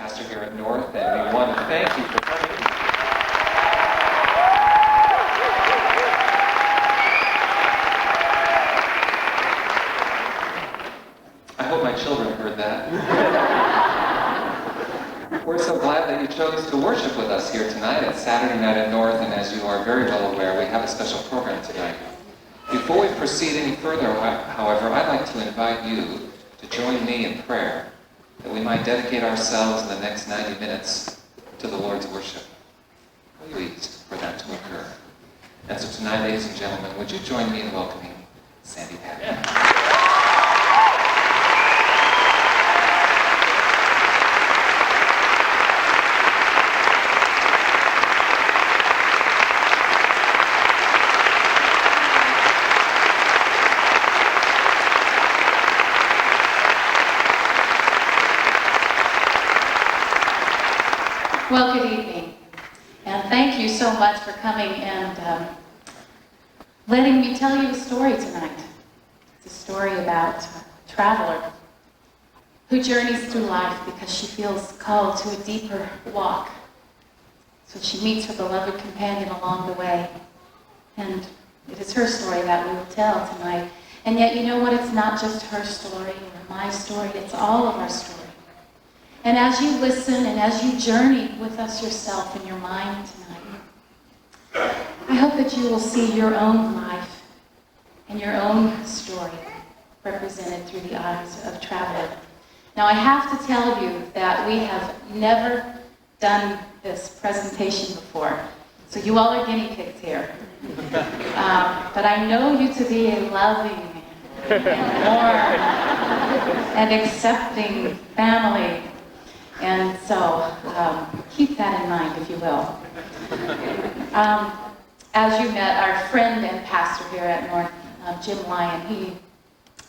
pastor here at North, and we want to thank you for coming. I hope my children heard that. We're so glad that you chose to worship with us here tonight. It's Saturday night at North, and as you are very well aware, we have a special program tonight. Before we proceed any further, however, I'd like to invite you to join me in prayer, that we might dedicate ourselves in the next 90 minutes to the Lord's worship. Pleased for that to occur. And so tonight, ladies and gentlemen, would you join me in welcoming Sandi? Well, good evening, and thank you so much for coming and letting me tell you a story tonight. It's a story about a traveler who journeys through life because she feels called to a deeper walk. So she meets her beloved companion along the way, and it is her story that we will tell tonight. And yet, you know what? It's not just her story or my story, it's all of our story. And as you listen and as you journey with us yourself in your mind tonight, I hope that you will see your own life and your own story represented through the eyes of traveler. Now, I have to tell you that we have never done this presentation before, so you all are guinea pigs here. But I know you to be a loving and warm and accepting family. And so, keep that in mind, if you will. As you met our friend and pastor here at North, Jim Lyon, he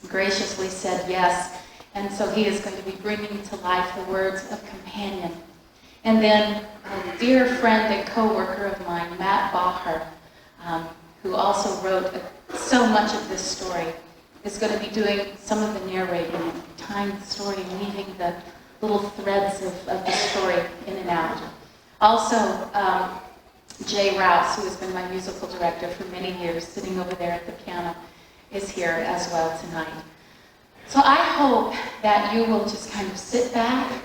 graciously said yes. And so he is going to be bringing to life the words of companion. And then a dear friend and co-worker of mine, Matt Baugher, who also wrote so much of this story, is going to be doing some of the narrating and tying the story and weaving the little threads of the story in and out. Also, Jay Rouse, who has been my musical director for many years, sitting over there at the piano, is here as well tonight. So I hope that you will just kind of sit back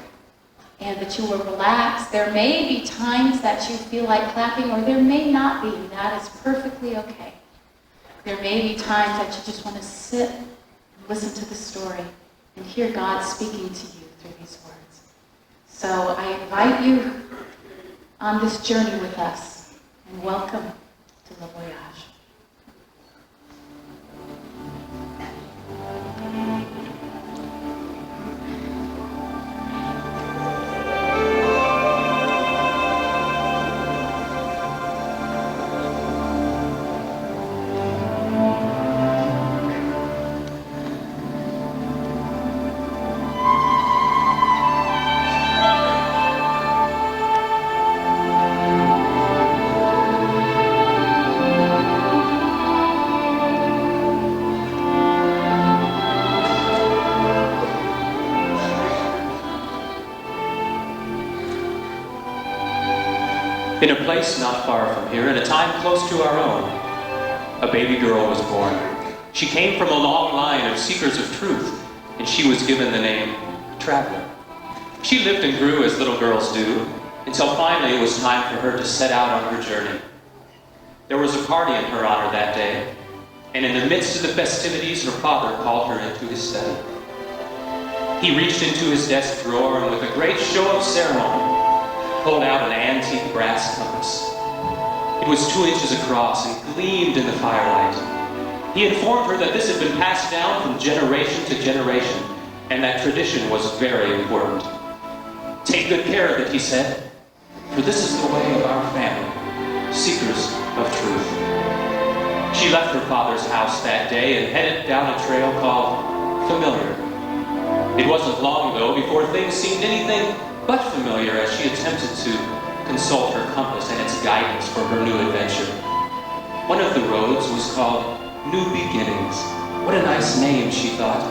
and that you will relax. There may be times that you feel like clapping, or there may not be, and that is perfectly okay. There may be times that you just want to sit and listen to the story and hear God speaking to you through these words. So I invite you on this journey with us, and welcome to the Voyage. In a place not far from here, in a time close to our own, a baby girl was born. She came from a long line of seekers of truth, and she was given the name Traveler. She lived and grew as little girls do, until finally it was time for her to set out on her journey. There was a party in her honor that day, and in the midst of the festivities, her father called her into his study. He reached into his desk drawer and with a great show of ceremony, pulled out an antique brass compass. It was 2 inches across and gleamed in the firelight. He informed her that this had been passed down from generation to generation, and that tradition was very important. Take good care of it, he said, for this is the way of our family, seekers of truth. She left her father's house that day and headed down a trail called Familiar. It wasn't long, though, before things seemed anything but familiar as she attempted to consult her compass and its guidance for her new adventure. One of the roads was called New Beginnings. What a nice name, she thought.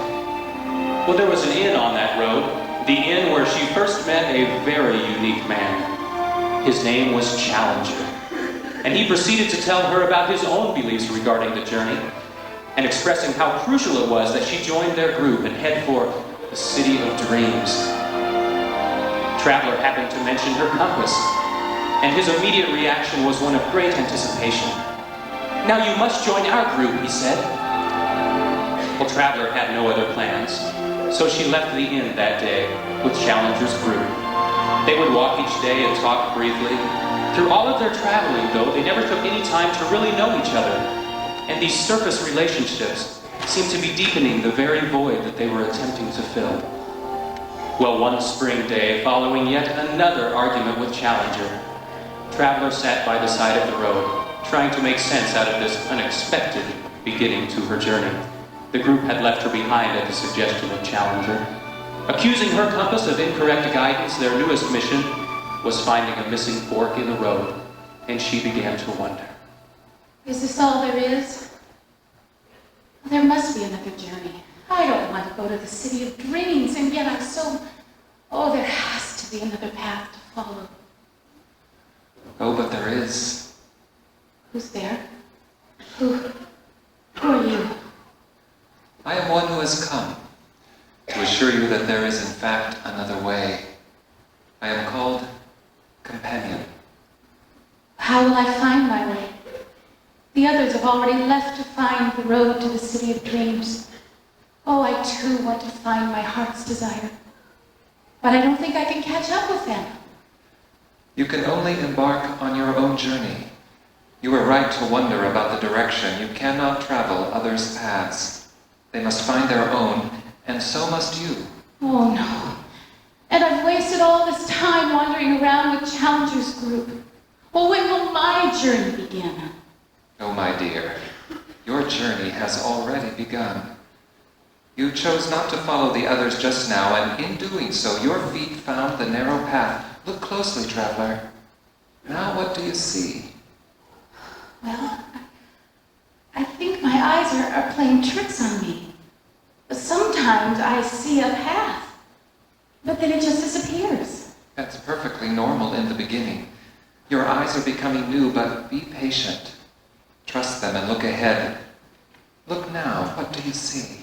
Well, there was an inn on that road, the inn where she first met a very unique man. His name was Challenger, and he proceeded to tell her about his own beliefs regarding the journey, and expressing how crucial it was that she join their group and head for the City of Dreams. Traveler happened to mention her compass, and his immediate reaction was one of great anticipation. "Now you must join our group," he said. Well, Traveler had no other plans, so she left the inn that day with Challenger's group. They would walk each day and talk briefly. Through all of their traveling, though, they never took any time to really know each other, and these surface relationships seemed to be deepening the very void that they were attempting to fill. Well, one spring day, following yet another argument with Challenger, Traveler sat by the side of the road, trying to make sense out of this unexpected beginning to her journey. The group had left her behind at the suggestion of Challenger. Accusing her compass of incorrect guidance, their newest mission was finding a missing fork in the road, and she began to wonder. Is this all there is? There must be another journey. I don't want to go to the City of Dreams, and yet I'm so... Oh, there has to be another path to follow. Oh, but there is. Who's there? Who are you? I am one who has come to assure you that there is in fact another way. I am called Companion. How will I find my way? The others have already left to find the road to the City of Dreams. Oh, I too want to find my heart's desire. But I don't think I can catch up with them. You can only embark on your own journey. You are right to wonder about the direction. You cannot travel others' paths. They must find their own, and so must you. Oh, no. And I've wasted all this time wandering around with Challenger's group. Well, when will my journey begin? Oh, my dear, your journey has already begun. You chose not to follow the others just now, and in doing so, your feet found the narrow path. Look closely, traveler. Now what do you see? Well, I think my eyes are playing tricks on me. Sometimes I see a path, but then it just disappears. That's perfectly normal in the beginning. Your eyes are becoming new, but be patient. Trust them and look ahead. Look now, what do you see?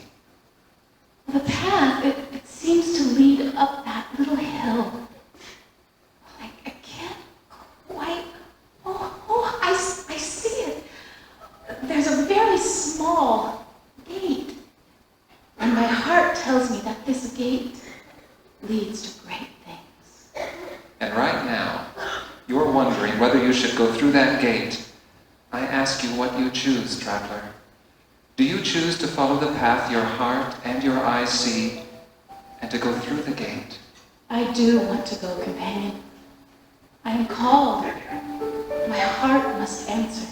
The path, it seems to lead up that little hill. I can't quite... Oh, I see it. There's a very small gate. And my heart tells me that this gate leads to great things. And right now, you're wondering whether you should go through that gate. I ask you what you choose, traveler. Do you choose to follow the path your heart and your eyes see, and to go through the gate? I do want to go, companion. I am called. My heart must answer.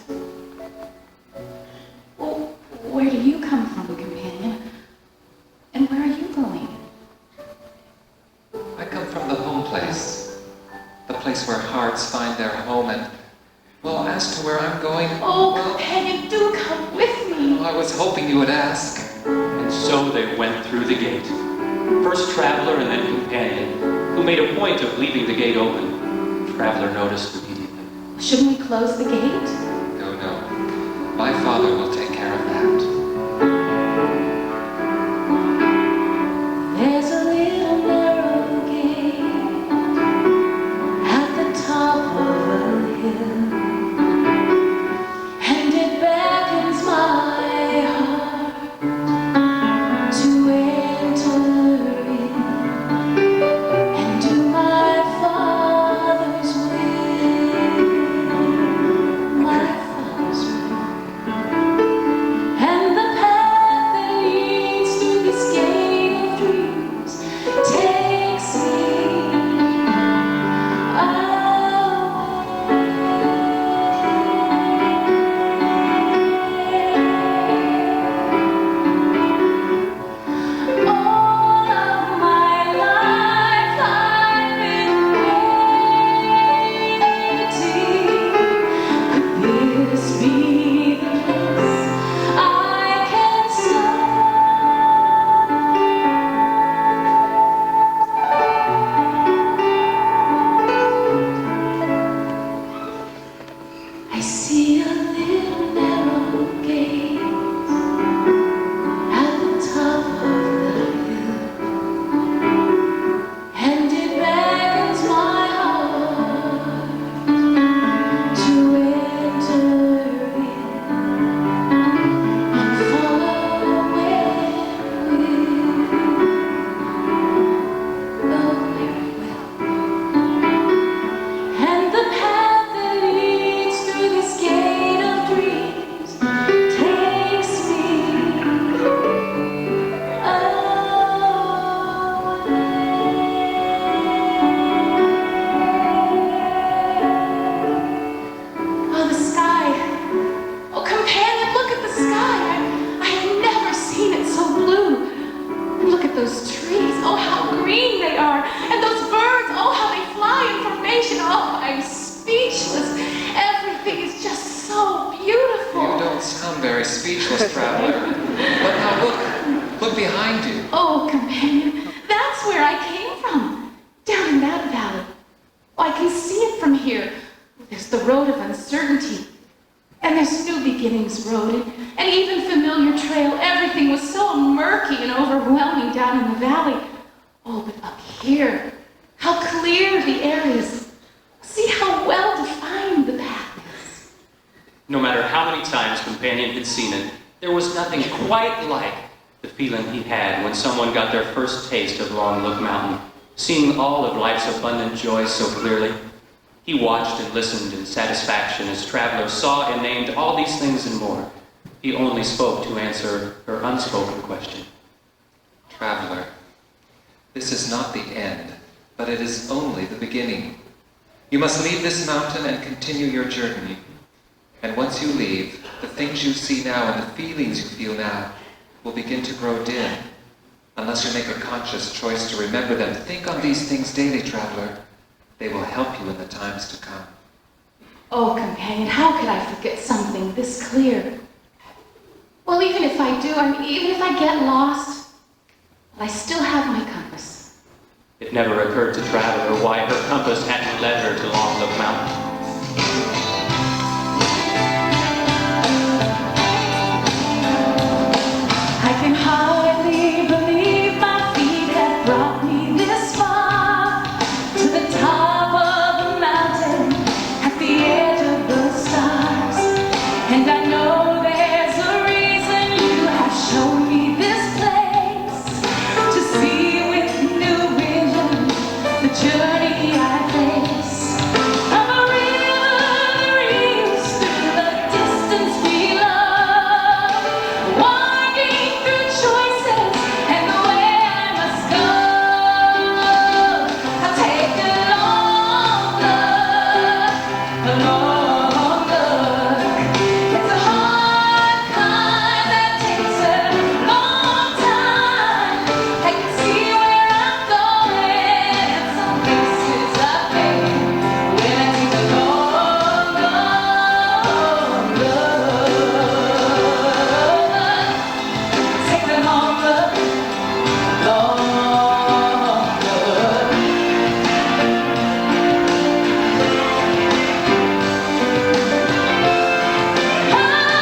Well, where do you come from, companion? And where are you going? I come from the home place, the place where hearts find their home, and, well, as to where I'm going... Oh, well, companion, do come with me. I was hoping you would ask. And so they went through the gate. First Traveler and then Companion, who made a point of leaving the gate open. Traveler noticed immediately. Shouldn't we close the gate? No. My father will take care of that. There's a little narrow gate at the top of a hill, and it beckons my heart to enter in and do my Father's will, my Father's will. course, traveler. But now look behind you. Oh, companion, that's where I came from, down in that valley. Oh, I can see it from here. There's the road of uncertainty, and there's New Beginnings Road, and even familiar trail. Everything was so murky and overwhelming down in the valley. Oh, but up here, how clear the air is. See how well defined the path is. No matter how many times Companion had seen it, there was nothing quite like the feeling he had when someone got their first taste of Long Look Mountain, seeing all of life's abundant joys so clearly. He watched and listened in satisfaction as Traveler saw and named all these things and more. He only spoke to answer her unspoken question. Traveler, this is not the end, but it is only the beginning. You must leave this mountain and continue your journey. And once you leave, the things you see now and the feelings you feel now will begin to grow dim. Unless you make a conscious choice to remember them, think on these things daily, traveler. They will help you in the times to come. Oh, companion, how could I forget something this clear? Well, even if I do, even if I get lost, I still have my compass. It never occurred to Traveler why her compass hadn't led her to Long Look Mountain. I can hardly believe my feet have brought me this far, to the top of the mountain, at the edge of the stars. And I know there's a reason you have shown me this place, to see with new vision the journey I face. Of a river that reaches through the distance below, walking through choices and the way I must go. I'll take a long look, a long look. It's a hard climb that takes a long time. I can see where I'm going and some places I've been. When I take a long, long look, take a long look, long look.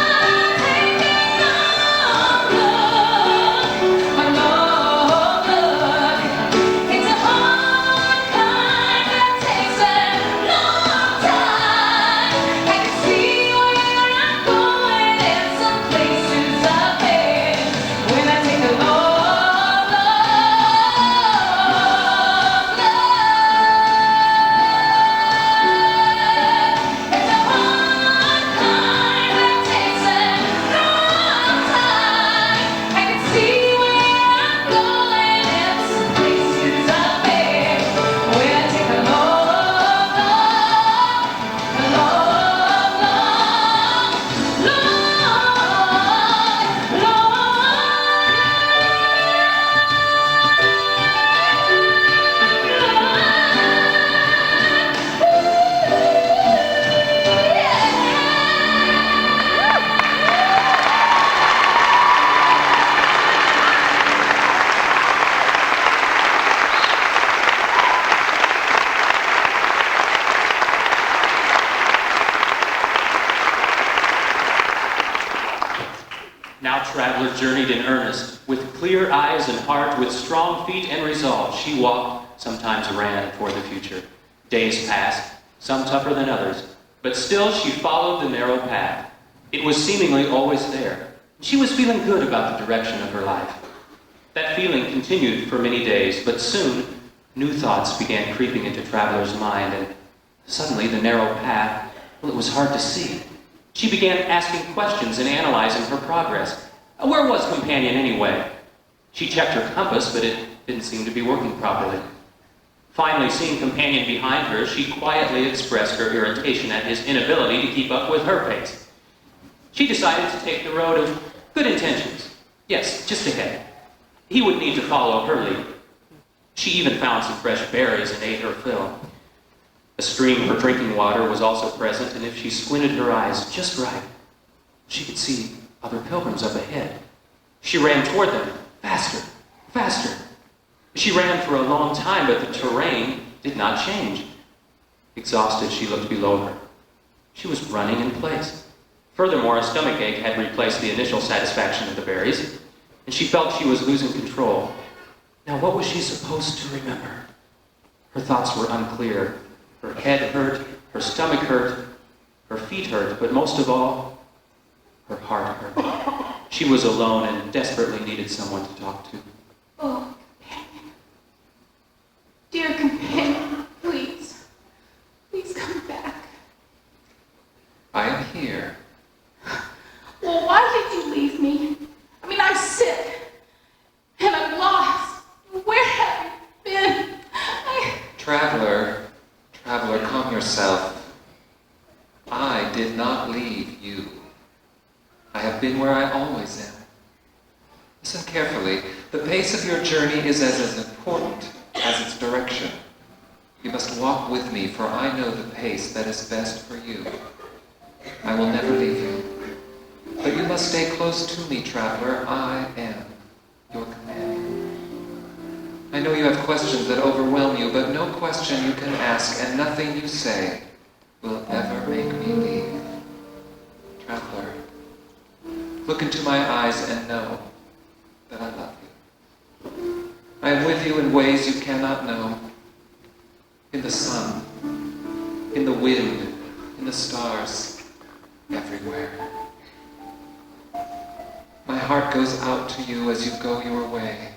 Now Traveler journeyed in earnest, with clear eyes and heart, with strong feet and resolve. She walked, sometimes ran for the future. Days passed, some tougher than others, but still she followed the narrow path. It was seemingly always there. She was feeling good about the direction of her life. That feeling continued for many days, but soon new thoughts began creeping into Traveler's mind, and suddenly the narrow path, well, it was hard to see. She began asking questions and analyzing her progress. Where was Companion anyway? She checked her compass, but it didn't seem to be working properly. Finally, seeing Companion behind her, she quietly expressed her irritation at his inability to keep up with her pace. She decided to take the road of good intentions. Yes, just ahead. He would need to follow her lead. She even found some fresh berries and ate her fill. A stream for drinking water was also present, and if she squinted her eyes just right, she could see other pilgrims up ahead. She ran toward them, faster, faster. She ran for a long time, but the terrain did not change. Exhausted, she looked below her. She was running in place. Furthermore, a stomachache had replaced the initial satisfaction of the berries, and she felt she was losing control. Now, what was she supposed to remember? Her thoughts were unclear. Her head hurt, her stomach hurt, her feet hurt, but most of all, her heart hurt. She was alone and desperately needed someone to talk to. Oh, companion. Dear companion, please. Please come back. I am here. Well, why did you leave me? I mean, I'm sick. And I'm lost. Where have you been? Traveler, calm yourself. I did not leave you. I have been where I always am. Listen carefully. The pace of your journey is as important as its direction. You must walk with me, for I know the pace that is best for you. I will never leave you. But you must stay close to me, traveler. I am your companion. I know you have questions that overwhelm you, but no question you can ask, and nothing you say will ever make me leave. Traveler, look into my eyes and know that I love you. I am with you in ways you cannot know. In the sun, in the wind, in the stars, everywhere. My heart goes out to you as you go your way.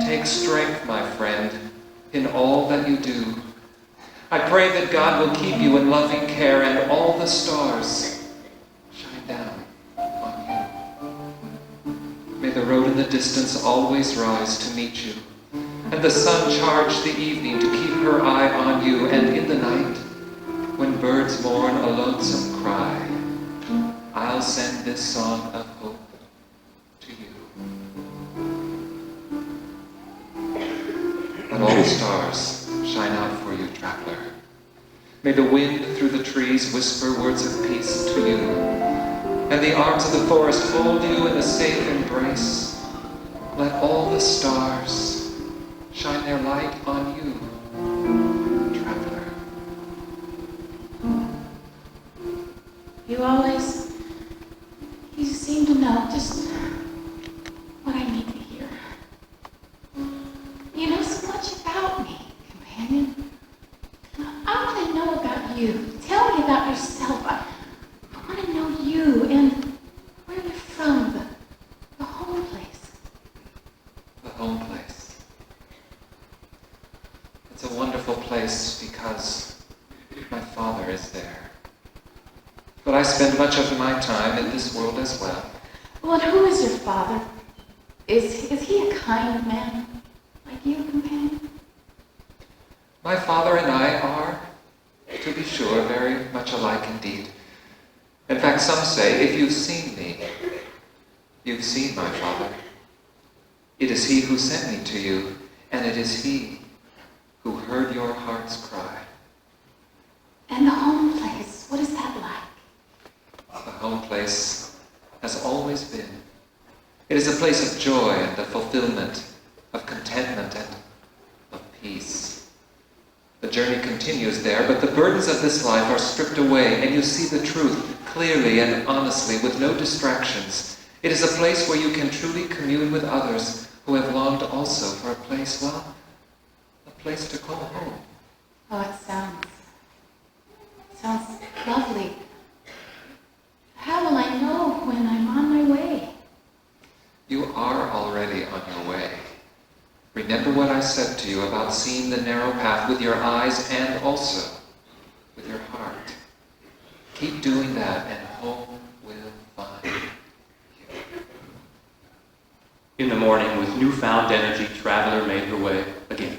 Take strength, my friend, in all that you do. I pray that God will keep you in loving care and all the stars shine down on you. May the road in the distance always rise to meet you, and the sun charge the evening to keep her eye on you, and in the night, when birds mourn a lonesome cry, I'll send this song of hope to you. Let all the stars shine out for you, traveler. May the wind through the trees whisper words of peace to you, and the arms of the forest hold you in a safe embrace. Let all the stars shine their light on you, traveler. You seem to know just what I need to hear. You know so much about me, companion. I want to know about you. Tell me about yourself. I want to know you and where you're from, the home place. The home place. It's a wonderful place because my father is there. But I spend much of my time in this world as well. Well, and who is your father? Is he a kind man like you, companion? My father and I are, to be sure, very much alike indeed. In fact, some say, if you've seen me, you've seen my father. It is he who sent me to you, and it is he who heard your heart's cry. And the home place, what is that like? The home place has always been. It is a place of joy and of fulfillment, of contentment and of peace. The journey continues there, but the burdens of this life are stripped away, and you see the truth clearly and honestly with no distractions. It is a place where you can truly commune with others who have longed also for a place, well, a place to call home. Oh, it sounds lovely. How will I know when I'm on my way? You are already on your way. Remember what I said to you about seeing the narrow path with your eyes and also with your heart. Keep doing that and home will find you. In the morning, with newfound energy, Traveler made her way again.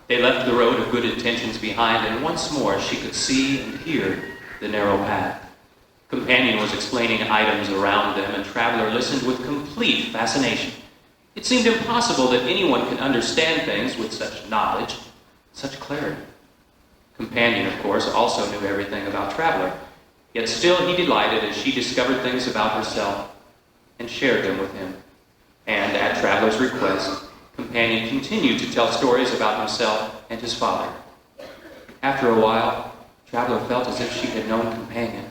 They left the road of good intentions behind, and once more she could see and hear the narrow path. Companion was explaining items around them, and Traveler listened with complete fascination. It seemed impossible that anyone could understand things with such knowledge, such clarity. Companion, of course, also knew everything about Traveler, yet still he delighted as she discovered things about herself and shared them with him. And at Traveler's request, Companion continued to tell stories about himself and his father. After a while, Traveler felt as if she had known Companion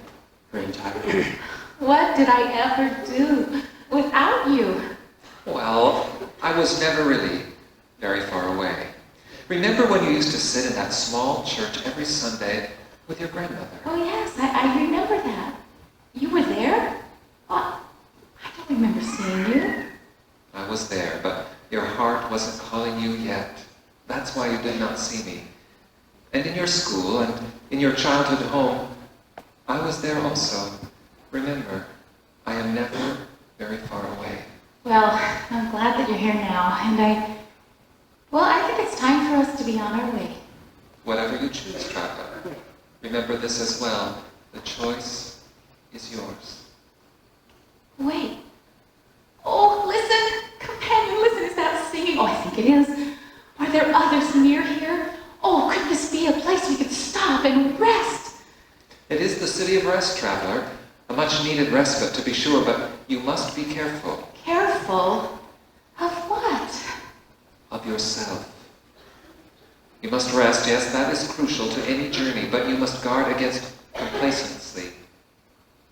her entire life. What did I ever do without you? Well, I was never really very far away. Remember when you used to sit in that small church every Sunday with your grandmother? Oh, yes, I remember that. You were there? Oh, I don't remember seeing you. I was there, but your heart wasn't calling you yet. That's why you did not see me. And in your school and in your childhood home, I was there also. Remember, I am never very far away. Well, I'm glad that you're here now, and I think it's time for us to be on our way. Whatever you choose, Traveler. Remember this as well. The choice is yours. Wait. Oh, listen! Companion, listen, is that singing? Oh, I think it is. Are there others near here? Oh, could this be a place we could stop and rest? It is the city of rest, Traveler. A much-needed respite, to be sure, but you must be careful. Careful? Of what? Of yourself. You must rest, yes, that is crucial to any journey, but you must guard against complacency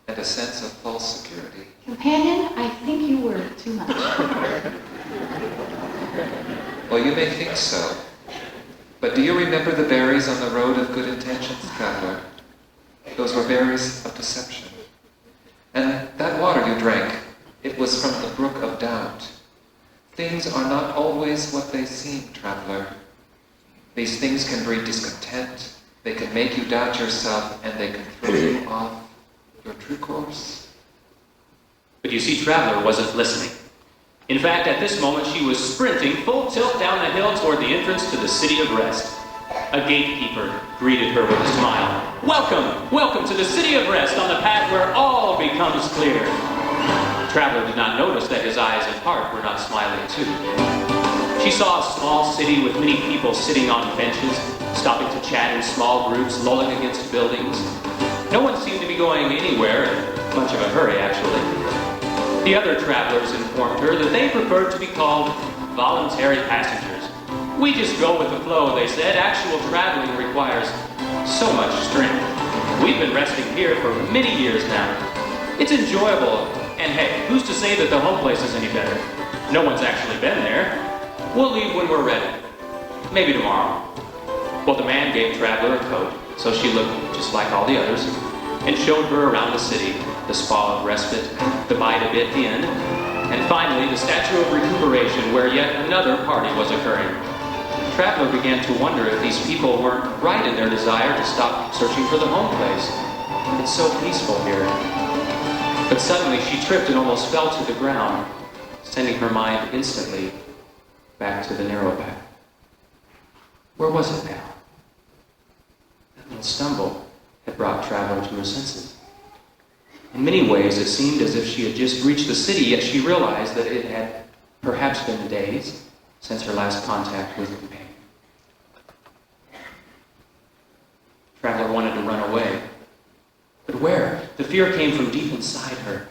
and a sense of false security. Companion, I think you worry too much. Well, you may think so, but do you remember the berries on the road of good intentions, Traveler? Those were berries of deception. And that water you drank, it was from the brook of doubt. Things are not always what they seem, Traveler. These things can breed discontent, they can make you doubt yourself, and they can throw you off your true course. But you see, Traveler wasn't listening. In fact, at this moment, she was sprinting full tilt down the hill toward the entrance to the City of Rest. A gatekeeper greeted her with a smile. Welcome, welcome to the City of Rest on the path where all becomes clear. Traveler did not notice that his eyes and heart were not smiling too. She saw a small city with many people sitting on benches, stopping to chat in small groups, lolling against buildings. No one seemed to be going anywhere in much of a hurry, actually. The other travelers informed her that they preferred to be called voluntary passengers. We just go with the flow, they said. Actual traveling requires so much strength. We've been resting here for many years now. It's enjoyable, and hey, who's to say that the home place is any better? No one's actually been there. We'll leave when we're ready. Maybe tomorrow. Well, the man gave Traveler a coat, so she looked just like all the others, and showed her around the city, the spa of respite, the Bide-a-Bit Inn, and finally the Statue of Recuperation, where yet another party was occurring. Traveler began to wonder if these people weren't right in their desire to stop searching for the home place. It's so peaceful here. But suddenly she tripped and almost fell to the ground, sending her mind instantly back to the narrow path. Where was it now? That little stumble had brought Traveler to her senses. In many ways, it seemed as if she had just reached the city, yet she realized that it had perhaps been days since her last contact with Companion. Traveler wanted to run away. But where? The fear came from deep inside her.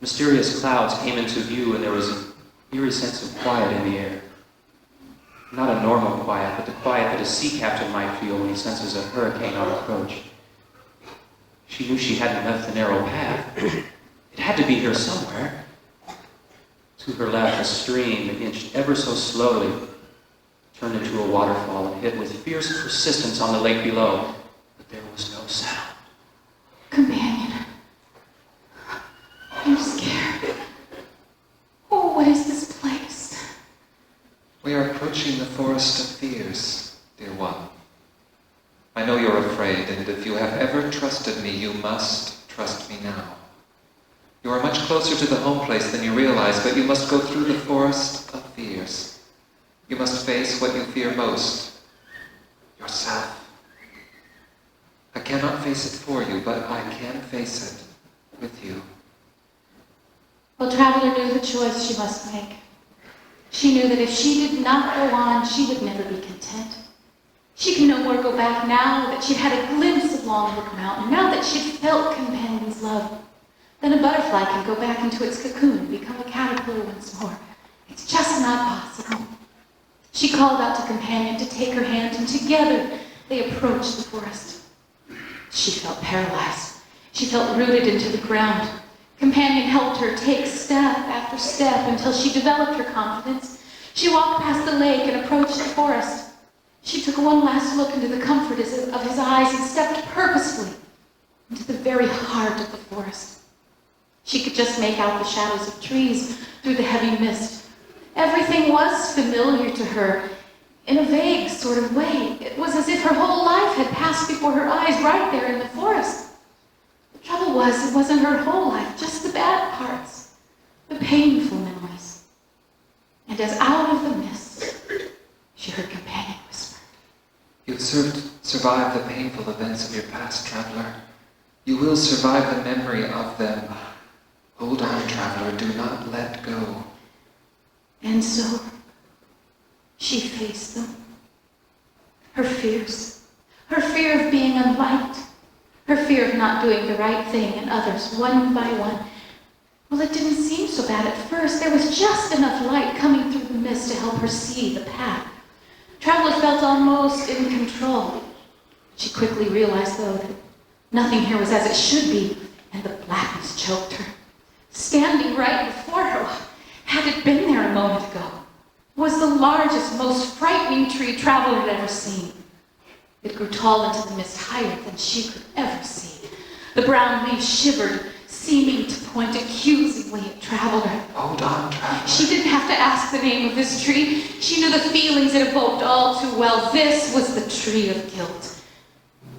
Mysterious clouds came into view, and there was an eerie sense of quiet in the air. Not a normal quiet, but the quiet that a sea captain might feel when he senses a hurricane on approach. She knew she hadn't left the narrow path. It had to be here somewhere. To her left, a stream that inched ever so slowly turned into a waterfall and hit with fierce persistence on the lake below. But there was no sound. Companion, I'm scared. Oh, what is this place? We are approaching the forest of fears, dear one. I know you're afraid, and if you have ever trusted me, you must trust me now. You are much closer to the home place than you realize, but you must go through the forest of fears. You must face what you fear most, yourself. I cannot face it for you, but I can face it with you. Well, Traveler knew the choice she must make. She knew that if she did not go on, she would never be content. She could no more go back now that she'd had a glimpse of Longbrook Mountain, now that she'd felt Companion's love. then a butterfly can go back into its cocoon and become a caterpillar once more. It's just not possible. She called out to Companion to take her hand, and together they approached the forest. She felt paralyzed. She felt rooted into the ground. Companion helped her take step after step until she developed her confidence. She walked past the lake and approached the forest. She took one last look into the comfort of his eyes and stepped purposefully into the very heart of the forest. She could just make out the shadows of trees through the heavy mist. Everything was familiar to her in a vague sort of way. It was as if her whole life had passed before her eyes right there in the forest. The trouble was, it wasn't her whole life, just the bad parts, the painful memories. And as out of the mist, she heard Companion whisper, You've survived the painful events of your past, traveler. You will survive the memory of them. Hold on, traveler, do not let go. And so, she faced them. Her fears. Her fear of being unliked. Her fear of not doing the right thing, and others, one by one. Well, it didn't seem so bad at first. There was just enough light coming through the mist to help her see the path. Traveler felt almost in control. She quickly realized, though, that nothing here was as it should be, and the blackness choked her. Standing right before her, had it been there a moment ago, was the largest, most frightening tree Traveler had ever seen. It grew tall into the mist, higher than she could ever see. The brown leaves shivered, seeming to point accusingly at Traveler. Hold on, traveler. She didn't have to ask the name of this tree. She knew the feelings it evoked all too well. This was the tree of guilt.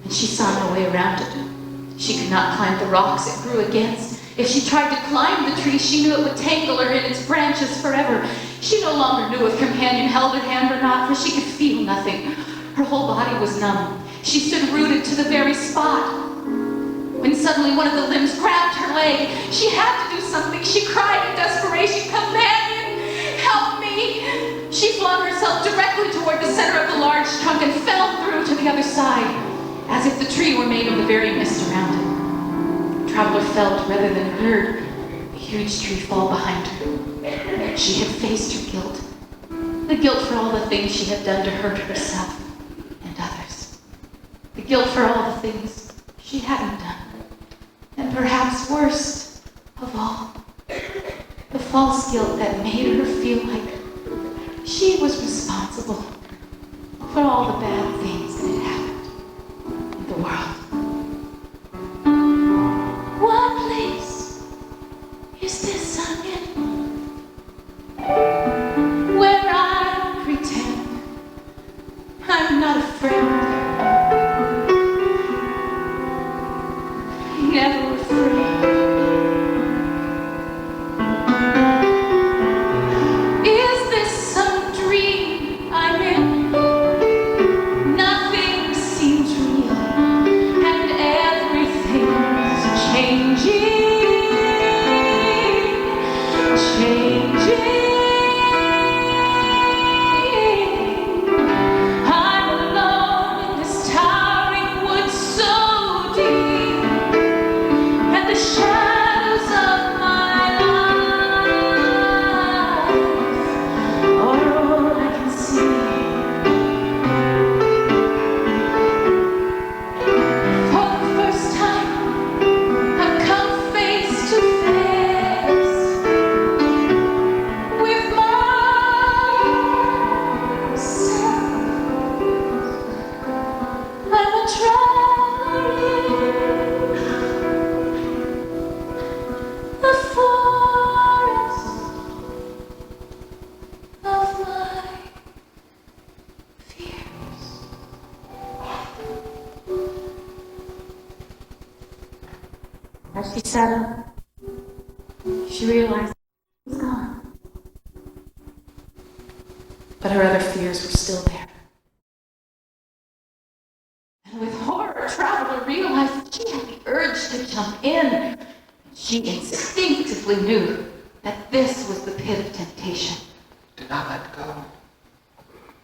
And she saw no way around it. She could not climb the rocks it grew against. If she tried to climb the tree, she knew it would tangle her in its branches forever. She no longer knew if Companion held her hand or not, for she could feel nothing. Her whole body was numb. She stood rooted to the very spot. When suddenly one of the limbs grabbed her leg, she had to do something. She cried in desperation, Companion, help me! She flung herself directly toward the center of the large trunk and fell through to the other side, as if the tree were made of the very mist around it. Traveler felt, rather than heard, a huge tree fall behind her. She had faced her guilt. The guilt for all the things she had done to hurt herself and others. The guilt for all the things she hadn't done. And perhaps worst of all, the false guilt that made her feel like she was responsible for all the bad things that had happened in the world. What place is this I'm in? Where I pretend I'm not a friend. Never afraid. Is this some dream I'm in? Nothing seems real, and everything's changing. I'm alone in this towering wood so deep, and the shadows of my life are all I can see. For the first time, I've come face to face with myself. I'm a traveler in the forest of my fears. As she sat up, she realized it was gone. But her other fears were still there. And with horror, Traveler realized that she had the urge to jump in. She instinctively knew that this was the pit of temptation. Do not let go.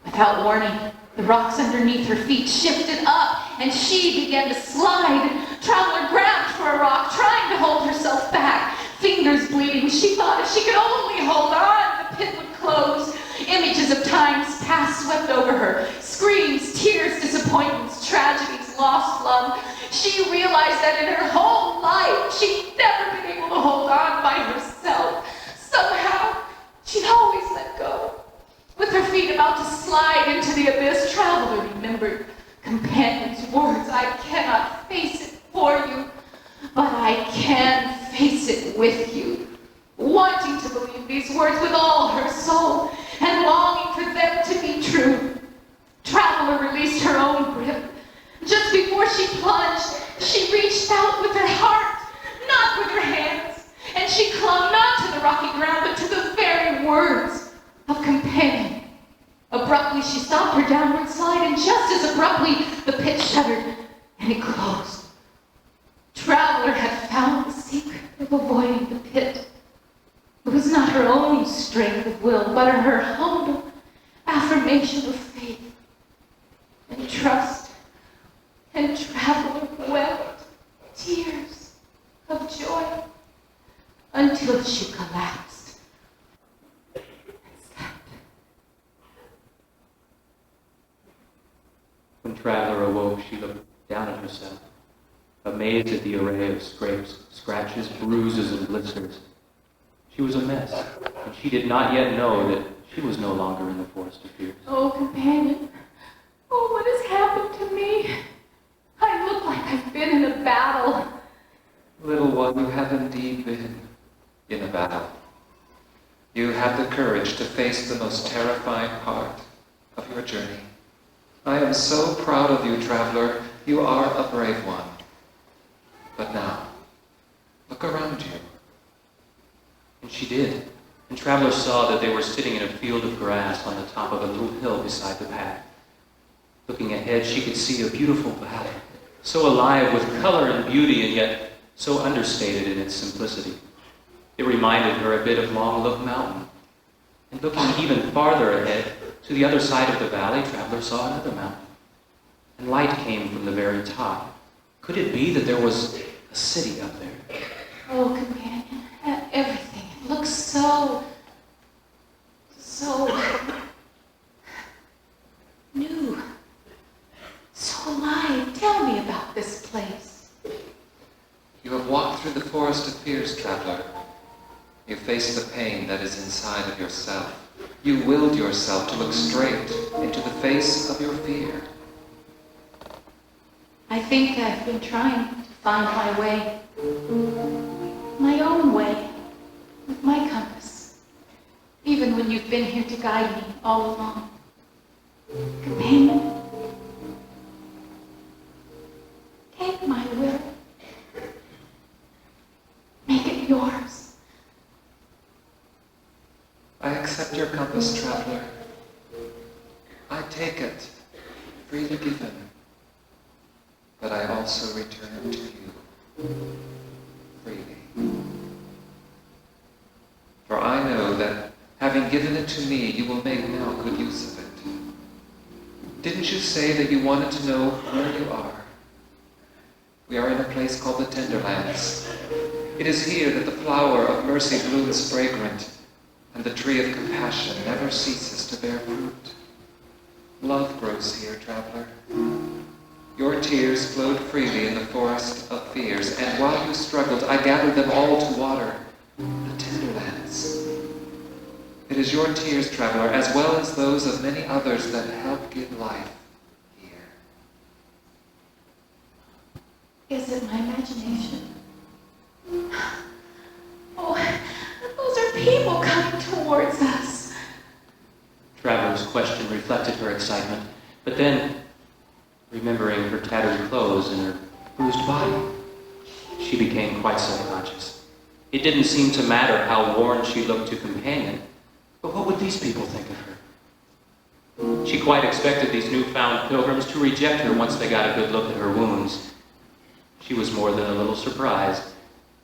Without warning, the rocks underneath her feet shifted up, and she began to slide. Traveler grabbed for a rock, trying to hold herself back, fingers bleeding. She thought if she could only hold on, the pit would close. Images of times past swept over her. Screams, tears, disappointments, tragedies, lost love. She realized that in her whole life, she'd never been able to hold on by herself. Somehow, she'd always let go. With her feet about to slide into the abyss, Traveler remembered Companion's words. I cannot face it for you, but I can face it with you. Wanting to believe these words with all her soul and longing for them to be true, Traveler released her own grip. Just before she plunged, she reached out with her heart, not with her hands, and she clung not to the rocky ground, but to the very words of Companion. Abruptly, she stopped her downward slide, and just as abruptly, the pit shuddered and it closed. Traveler had found the secret of avoiding the pit. It was not her own strength of will, but her humble affirmation of faith and trust. And Traveler wept tears of joy until she collapsed and slept. When Traveler awoke, she looked down at herself, amazed at the array of scrapes, scratches, bruises, and blisters. She was a mess, and she did not yet know that she was no longer in the Forest of Fears. Oh, Companion, oh, what has happened to me? I look like I've been in a battle. Little one, you have indeed been in a battle. You had the courage to face the most terrifying part of your journey. I am so proud of you, Traveler. You are a brave one. But now, look around you. And she did. And Traveler saw that they were sitting in a field of grass on the top of a little hill beside the path. Looking ahead, she could see a beautiful valley, so alive with color and beauty, and yet so understated in its simplicity. It reminded her a bit of Long Look Mountain. And looking even farther ahead, to the other side of the valley, Traveler saw another mountain. And light came from the very top. Could it be that there was a city up there? Oh, Companion, everything. It looks so new, so alive. Tell me about this place. You have walked through the Forest of Fears, Traveler. You faced the pain that is inside of yourself. You willed yourself to look straight into the face of your fear. I think I've been trying to find my way, my own way, with my compass, even when you've been here to guide me all along. Companion, take my will, make it yours. I accept your compass, Traveler. I take it, freely given, but I also return it to you, freely. For I know that, having given it to me, you will make now good use of it. Didn't you say that you wanted to know where you are? We are in a place called the Tenderlands. It is here that the flower of mercy blooms fragrant, and the tree of compassion never ceases to bear fruit. Love grows here, Traveler. Your tears flowed freely in the Forest of Fears, and while you struggled, I gathered them all to water the Tenderlands. It is your tears, Traveler, as well as those of many others that help give life here. Is it my imagination? Oh, those are people coming towards us. Traveler's question reflected her excitement, but then, remembering her tattered clothes and her bruised body, she became quite self-conscious. It didn't seem to matter how worn she looked to Companion, but what would these people think of her? She quite expected these newfound pilgrims to reject her once they got a good look at her wounds. She was more than a little surprised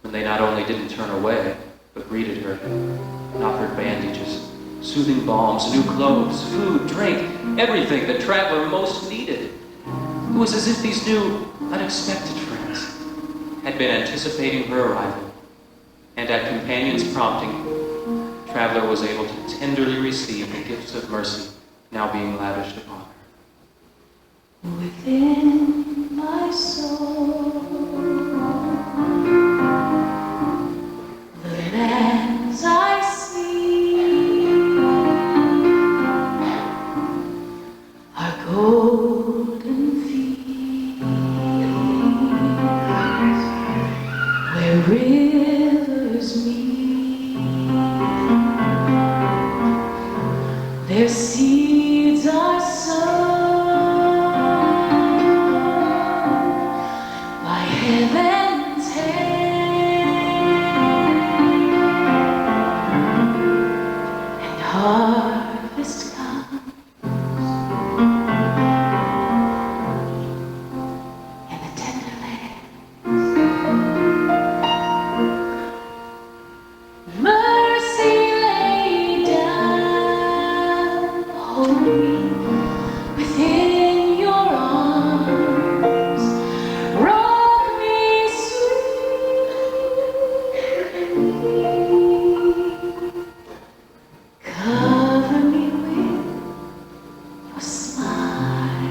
when they not only didn't turn away, but greeted her and offered bandages, soothing balms, new clothes, food, drink, everything that Traveler most needed. It was as if these new, unexpected friends had been anticipating her arrival, and at companion's prompting, Traveler was able to tenderly receive the gifts of mercy now being lavished upon her. Within my soul, the lands I see are golden fields where rivers meet. Their seeds are sown by heaven's hand, and harvest comes in the tender land. Mercy lay down, hold me within your arms, rock me sweetly, cover me with your smile,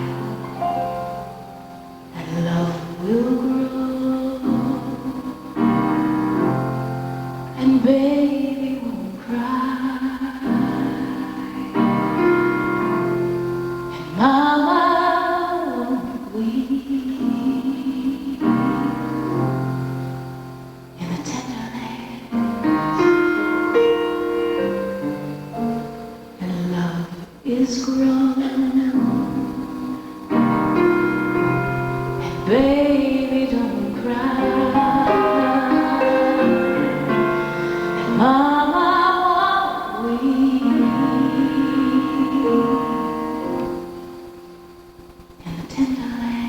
and love will grow, and baby won't cry, and mama won't weep in the tender land, and love is grown, and baby don't cry, and mama won't weep in the tender land.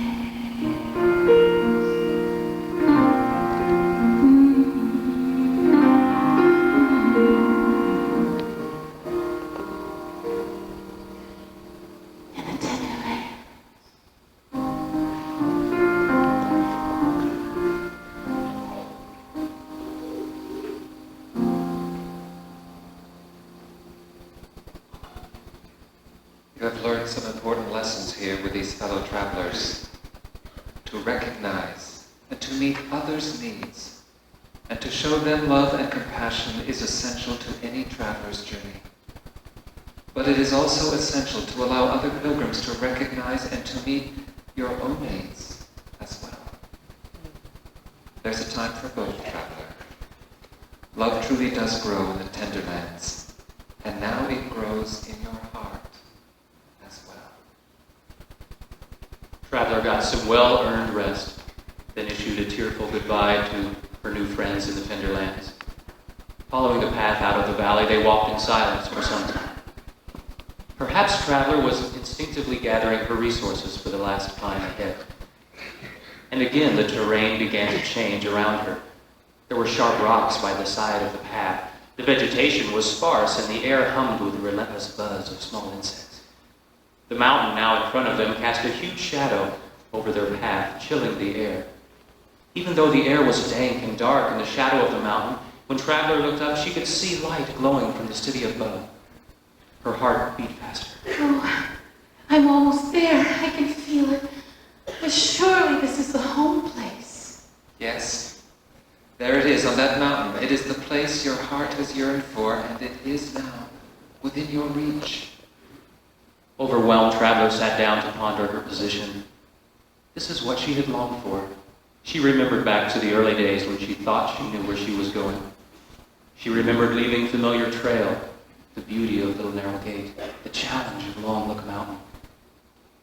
In the tender land. You have learned some important lessons here with these fellow travelers. To recognize and to meet others' needs and to show them love and compassion is essential to any traveler's journey. But it is also essential to allow other pilgrims to recognize and to meet your own needs as well. There's a time for both, traveler. Love truly does grow in the tenderlands, and now it grows in your heart as well. Traveler got some well-earned rest, then issued a tearful goodbye to her new friends in the tenderlands. Following the path out of the valley, they walked in silence for some time. Perhaps Traveler was instinctively gathering her resources for the last climb ahead. And again, the terrain began to change around her. There were sharp rocks by the side of the path. The vegetation was sparse, and the air hummed with the relentless buzz of small insects. The mountain now in front of them cast a huge shadow over their path, chilling the air. Even though the air was dank and dark in the shadow of the mountain, when Traveler looked up, she could see light glowing from the city of Baugher. Her heart beat faster. Oh, I'm almost there. I can feel it. But surely this is the home place. Yes, there it is on that mountain. It is the place your heart has yearned for, and it is now within your reach. Overwhelmed, Traveler sat down to ponder her position. This is what she had longed for. She remembered back to the early days when she thought she knew where she was going. She remembered leaving familiar trail, the beauty of Little Narrow Gate, the challenge of Long Look Mountain.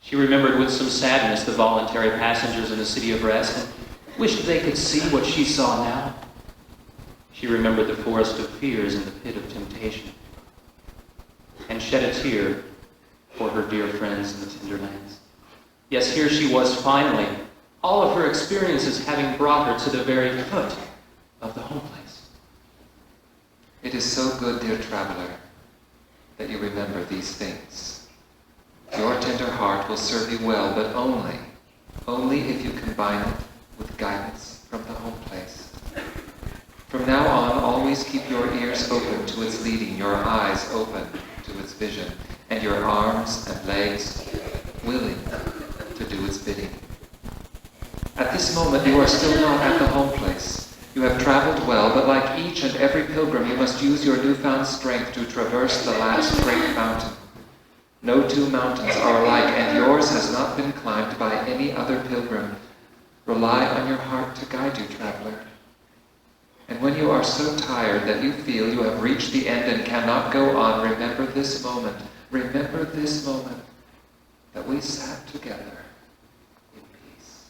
She remembered with some sadness the voluntary passengers in the City of Rest and wished they could see what she saw now. She remembered the forest of fears and the pit of temptation, and shed a tear for her dear friends in the tenderlands. Yes, here she was finally, all of her experiences having brought her to the very foot of the home place. It is so good, dear traveler, that you remember these things. Your tender heart will serve you well, but only if you combine it with guidance from the home place. From now on, always keep your ears open to its leading, your eyes open to its vision, and your arms and legs willing to do its bidding. At this moment, you are still not at the home place. You have traveled well, but like each and every pilgrim, you must use your newfound strength to traverse the last great mountain. No two mountains are alike, and yours has not been climbed by any other pilgrim. Rely on your heart to guide you, traveler. And when you are so tired that you feel you have reached the end and cannot go on, remember this moment. Remember this moment that we sat together in peace.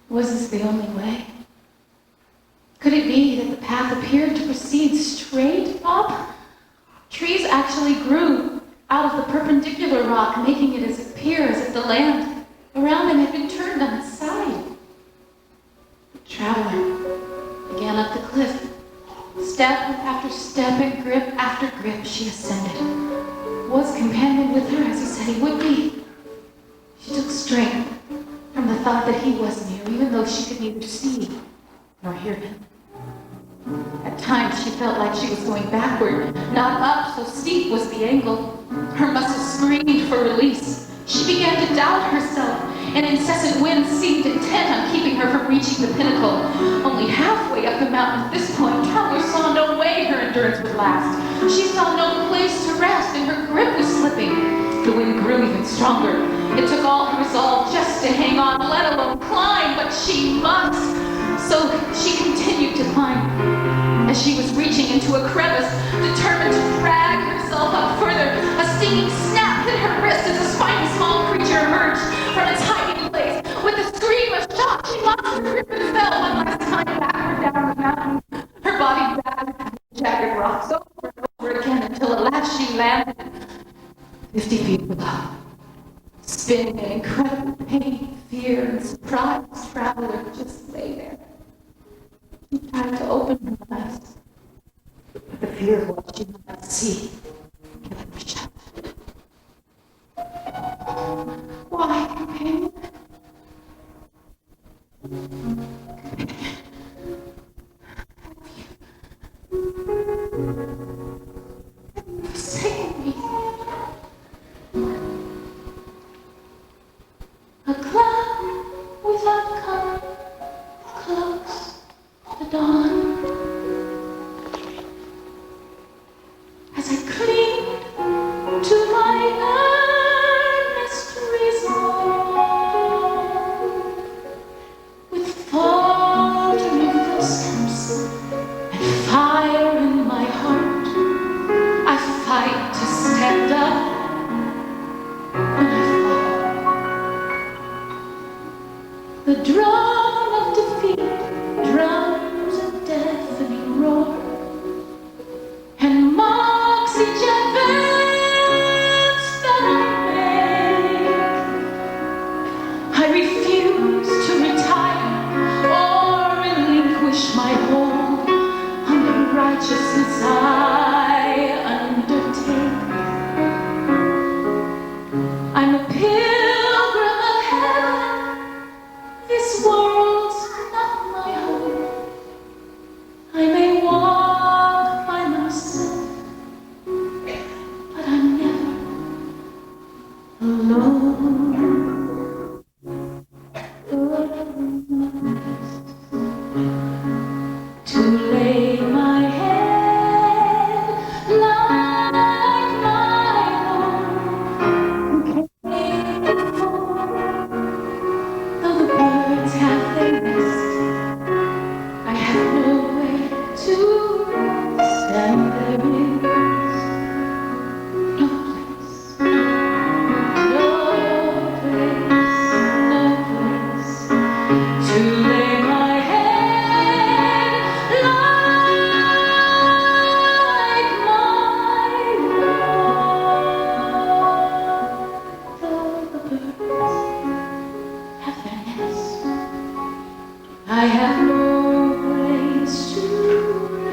Was this the only way? Could it be that the path appeared to proceed straight up? Trees actually grew out of the perpendicular rock, making it appear as if the land around them had been turned on its side. The traveler began up the cliff. Step after step and grip after grip she ascended. Was companion with her as he said he would be. She took strength from the thought that he was near, even though she could neither see nor hear him. At times she felt like she was going backward, not up, so steep was the angle. Her muscles screamed for release. She began to doubt herself. An incessant wind seemed intent on keeping her from reaching the pinnacle. Only halfway up the mountain at this point, traveler saw no way her endurance would last. She saw no place to rest, and her grip was slipping. The wind grew even stronger. It took all her resolve just to hang on, let alone climb, but she must. So she continued to climb. As she was reaching into a crevice, determined to drag herself up further, a stinging snap hit her wrist as a spiny small creature emerged from its hiding place. With a scream of shock, she lost her grip and fell one last time backward down the mountain. Her body battered on the jagged rocks over and over again until at last she landed 50 feet below. Spinning in incredible pain, fear, and surprise, traveler just lay there. She tried to open her eyes, but the fear of what she might see kept her shut. Why, companion? You've forsaken me. A cloud without color, close to dawn. As I cling to my earnest resolve, with faltering footsteps and fire in my heart, I fight to stand up when I fall. The drum of defeat drums a deafening roar and mocks each advance that I make. I refuse to retire or relinquish my hold on the righteousness I undertake. I'm a pilgrim of heaven. This world's not my home. I may walk by myself, but I'm never alone. To lay my head like my own came before. Though the birds have their nest, I have nowhere to stand. There is no place, no place to lay my head like my own. Though the birds have their nest, I have no place to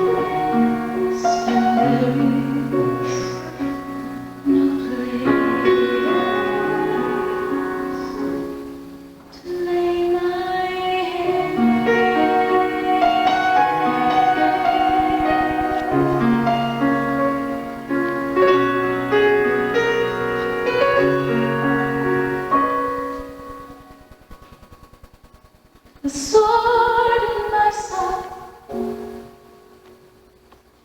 rest, and there is no place to lay my the sword in my side.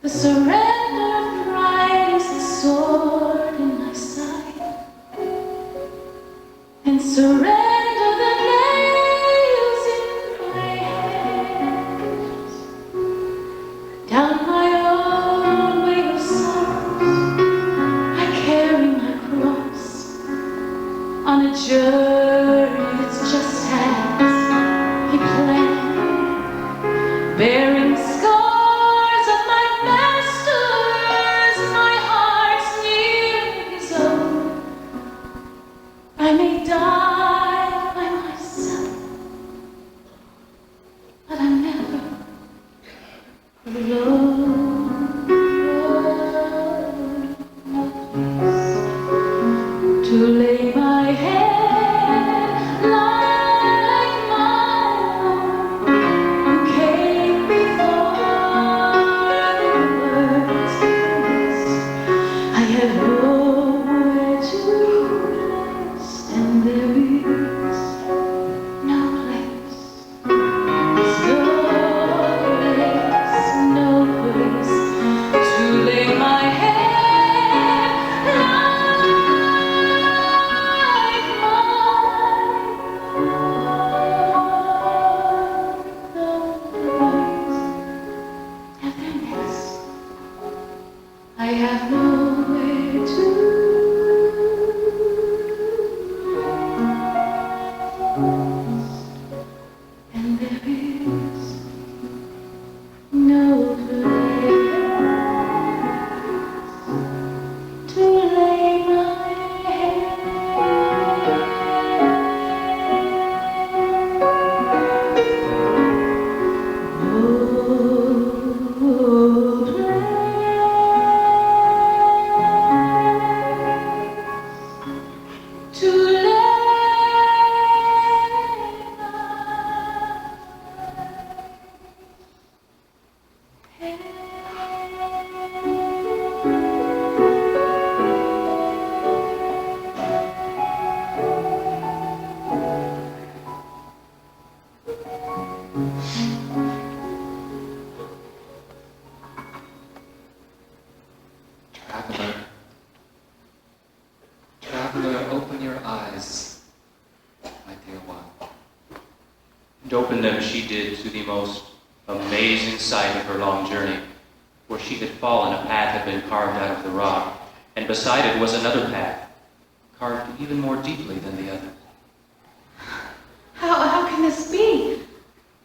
The surrender of pride is the sword in my side. And surrender the nails in my hands. Down my own way of sorrows, I carry my cross on a journey that's just as He planned, bearing scars of my masters, my heart's near His own. I may die by myself, but I'm never alone. No place to lay my head like my Lord, who came before the words exist. I have nowhere to rest, and there is no place. There's no place to lay my head like my Lord. I have nowhere to rest, and there is no place to lay my head. No place to lay Traveler, traveler, open your eyes, my dear one. And open them she did to the most amazing sight of her long journey. Where she had fallen, a path had been carved out of the rock, and beside it was another path, carved even more deeply than the other. How can this be?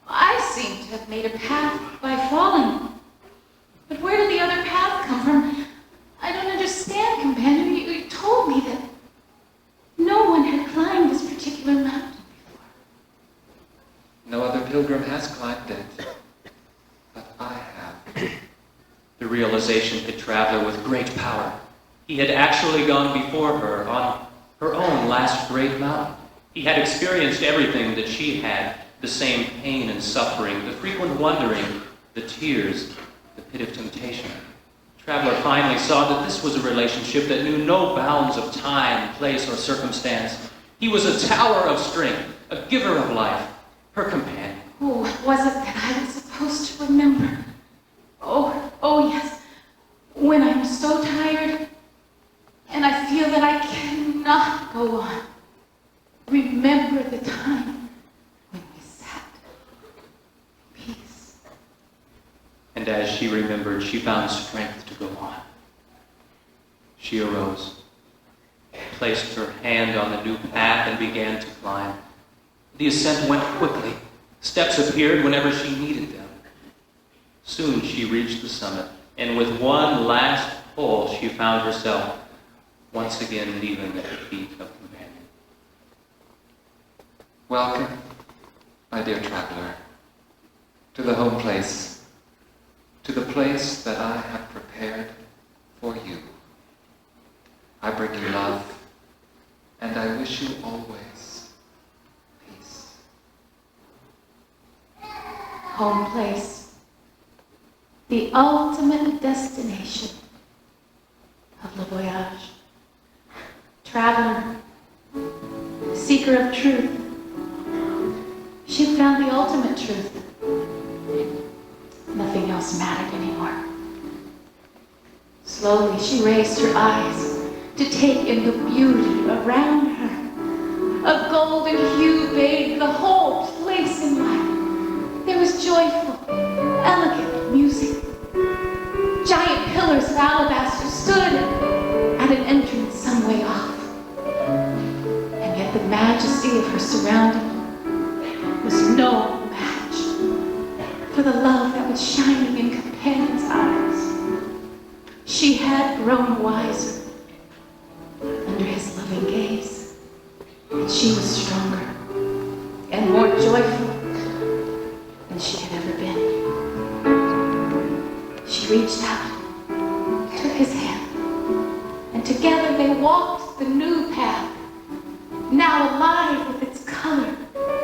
I seem to have made a path by falling. But where did the other path come from? I don't understand, companion. You told me that no one had climbed this particular mountain before. No other pilgrim has climbed it, but I have. The realization hit Traveler with great power. He had actually gone before her on her own last great mountain. He had experienced everything that she had, the same pain and suffering, the frequent wondering, the tears, the pit of temptation. Traveler finally saw that this was a relationship that knew no bounds of time, place, or circumstance. He was a tower of strength, a giver of life, her companion. Oh, what was it that I was supposed to remember? Oh yes. When I'm so tired and I feel that I cannot go on, remember the time when we sat in peace. And as she remembered, she found strength to go on. She arose, placed her hand on the new path, and began to climb. The ascent went quickly. Steps appeared whenever she needed them. Soon she reached the summit, and with one last pull, she found herself once again kneeling at the feet of companion. Welcome, my dear traveler, to the home place, to the place that I have prepared for you. I bring you love, and I wish you always peace. Home place, the ultimate destination of Le Voyage. Traveler, seeker of truth, she found the ultimate ultimate truth. Nothing else mattered anymore. Slowly, she raised her eyes to take in the beauty around her. A golden hue bathed the whole place in light. There was joyful, elegant music. Giant pillars of alabaster stood at an entrance some way off. And yet the majesty of her surrounding was no match for the love that was shining in Companion's eyes. She had grown wiser under his loving gaze, and she was stronger and more joyful than she had ever been. She reached out, took his hand, and together they walked the new path, now alive with its color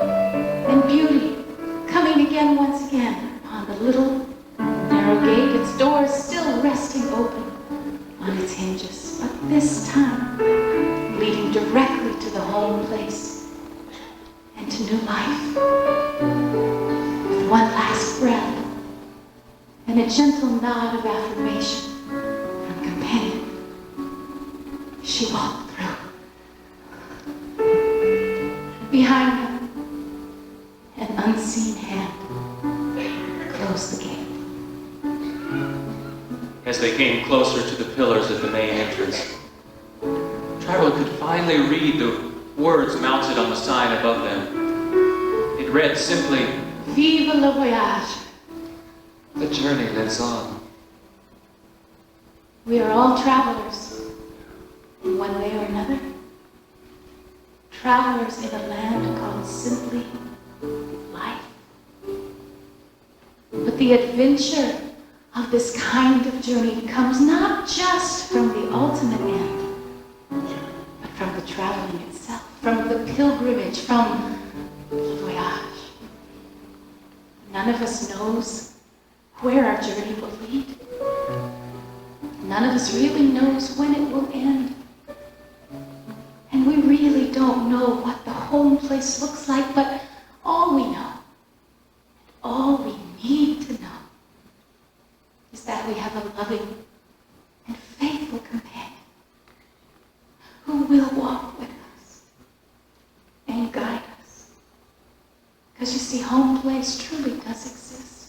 and beauty, coming again once again upon the little narrow gate, its doors still resting open on its hinges, but this time leading directly to the home place and to new life. With one last breath and a gentle nod of affirmation from Companion, she walked through. Behind her, an unseen hand closed the gate. As they came closer to the pillars at the main entrance, Traveler could finally read the words mounted on the sign above them. It read simply, Vive le voyage. The journey lives on. We are all travelers in one way or another. Travelers in a land called simply life. But the adventure of this kind of journey comes not just from the ultimate end, but from the traveling itself, from the pilgrimage, from the voyage. None of us knows where our journey will lead. None of us really knows when it will end. And we really don't know what the home place looks like, but all we know, all we need to know, is that we have a loving and faithful companion who will walk with us and guide us. Because you see, home place truly does exist.